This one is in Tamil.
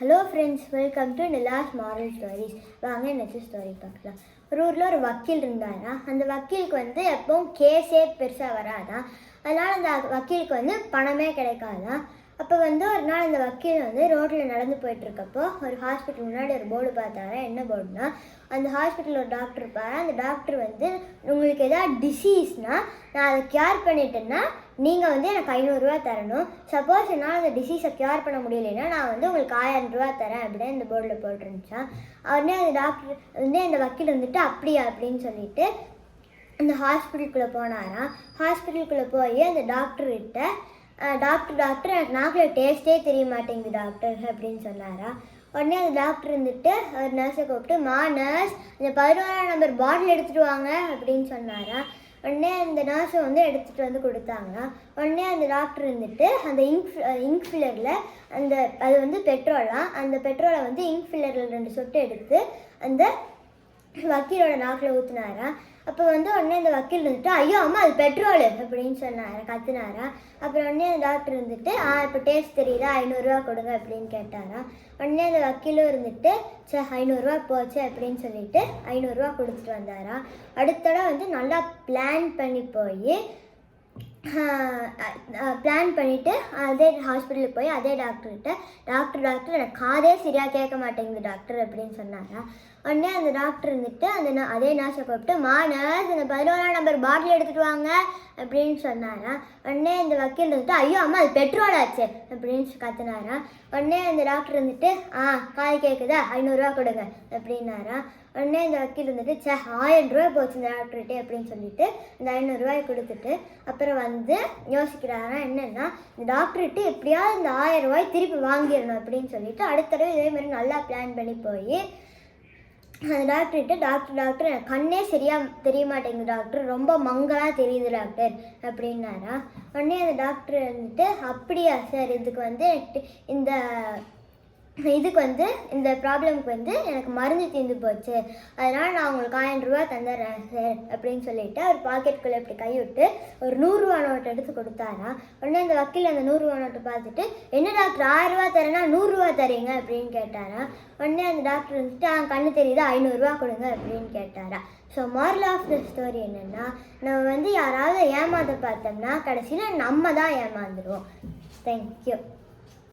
Hello friends, welcome to Nila's moral stories. வாங்க நெக்ஸ்ட் ஸ்டோரி பார்க்கலாம். ஒரு ஊரில் ஒரு வக்கீல் இருந்தாரா. அந்த வக்கீலுக்கு எப்பவும் கேஸே பெருசாக வராதான். அதனால் அந்த வக்கீலுக்கு பணமே கிடைக்காதான். அப்போ ஒரு நாள் அந்த வக்கீல் ரோட்டில் நடந்து போயிட்டுருக்கப்போ ஒரு ஹாஸ்பிட்டல் முன்னாடி ஒரு போர்டு பார்த்தாரா. என்ன போர்டுனா, அந்த ஹாஸ்பிட்டலில் ஒரு டாக்டர் இருப்பார். அந்த டாக்டர் உங்களுக்கு எதாவது டிசீஸ்னால் நான் அதை க்யூர் பண்ணிட்டேன்னா நீங்கள் எனக்கு 500 ரூபா தரணும். சப்போஸ் என்னால் அந்த டிசீஸை க்யூர் பண்ண முடியலைன்னா நான் உங்களுக்கு 1000 ரூபா தரேன் அப்படின்னு இந்த போர்டில் போட்டுருந்துச்சான். உடனே அந்த டாக்டர் அந்த வக்கீல் அப்படியா அப்படின்னு சொல்லிட்டு அந்த ஹாஸ்பிட்டலுக்குள்ளே போனாராம். ஹாஸ்பிட்டலுக்குள்ளே போய் அந்த டாக்டர்கிட்ட டாக்டர் எனக்கு நாக்கில் டேஸ்ட்டே தெரிய மாட்டேங்குது டாக்டர் அப்படின்னு சொன்னாரா. உடனே அந்த டாக்டர் ஒரு நர்ஸை கூப்பிட்டு, நர்ஸ் இந்த 11ஆம் நம்பர் பாட்டில் எடுத்துகிட்டு வாங்க அப்படின்னு சொன்னாரா. உடனே அந்த நர்ஸை எடுத்துகிட்டு கொடுத்தாங்க. உடனே அந்த டாக்டர் அந்த இங்க் ஃபில்லரில் அது பெட்ரோலாம், அந்த பெட்ரோலை இங்க் ஃபில்லரில் 2 சொட்டு எடுத்து அந்த வக்கீலோட நாக்கில் ஊற்றினாரா. அப்போ உடனே அந்த வக்கீல் ஐயோ அம்மா அது பெட்ரோலு அப்படின்னு சொன்னாரா, கத்துனாரா. அப்புறம் உடனே அந்த டாக்டர் இப்போ டேஸ்ட் தெரியுதா, 500 ரூபா கொடுங்க அப்படின்னு கேட்டாரா. உடனே அந்த வக்கீலும் 500 ரூபா போச்சு அப்படின்னு சொல்லிட்டு 500 ரூபா கொடுத்துட்டு வந்தாரா. அடுத்தட நல்லா பிளான் பண்ணி போய் அதே ஹாஸ்பிட்டலுக்கு போய் அதே டாக்டர்கிட்ட டாக்டர் எனக்கு காதே சரியாக கேட்க மாட்டேங்குது டாக்டர் அப்படின்னு சொன்னாரா. உடனே அந்த டாக்டர் அதே நர்ஸை கூப்பிட்டு, நர்ஸ் இந்த 11ஆம் நம்பர் பாட்டில் எடுத்துகிட்டு வாங்க அப்படின்னு சொன்னாரா. உடனே இந்த வக்கீல் ஐயோ அம்மா அது பெட்ரோல் ஆச்சு அப்படின்னு கத்துனாரா. உடனே அந்த டாக்டர் காது கேட்குதா, 500 ரூபா கொடுங்க அப்படின்னாரா. உடனே இந்த வக்கீல் 1000 ரூபா போச்சு இந்த டாக்டர்கிட்ட அப்படின்னு சொல்லிட்டு இந்த 500 ரூபாய் கொடுத்துட்டு அப்புறம் யோசிக்கிறாரா. என்னென்னா, இந்த டாக்டர்கிட்ட எப்படியாவது இந்த 1000 ரூபாய் திருப்பி வாங்கிடணும் அப்படின்னு சொல்லிட்டு அடுத்த தடவை இதே மாதிரி நல்லா பிளான் பண்ணி போய் அந்த டாக்டர்கிட்ட டாக்டர் எனக்கு கண்ணே சரியாக தெரிய மாட்டேங்குது டாக்டர், ரொம்ப மங்களாக தெரியுது டாக்டர் அப்படின்னாரா. உடனே அந்த டாக்டர் அப்படியா சார், இந்த ப்ராப்ளம்க்கு எனக்கு மருந்து தீர்ந்து போச்சு, அதனால் நான் உங்களுக்கு 1000 ரூபா தந்துடுறேன் சார் அப்படின்னு சொல்லிட்டு அவர் பாக்கெட்டுக்குள்ளே இப்படி கைவிட்டு ஒரு 100 ரூபா நோட்டை எடுத்து கொடுத்தாரா. உடனே அந்த வக்கீல் அந்த 100 ரூபா நோட்டை பார்த்துட்டு, என்ன டாக்டர் 1000 ரூபா தரேன்னா 100 ரூபா தரீங்க அப்படின்னு கேட்டாரா. உடனே அந்த டாக்டர் கண்ணு தெரியுது 500 ரூபா கொடுங்க அப்படின்னு கேட்டாரா. So moral of the story என்னென்னா, நம்ம யாராவது ஏமாற்ற பார்த்தோம்னா கடைசியில் நம்ம தான் ஏமாந்துடுவோம். தேங்க்யூ.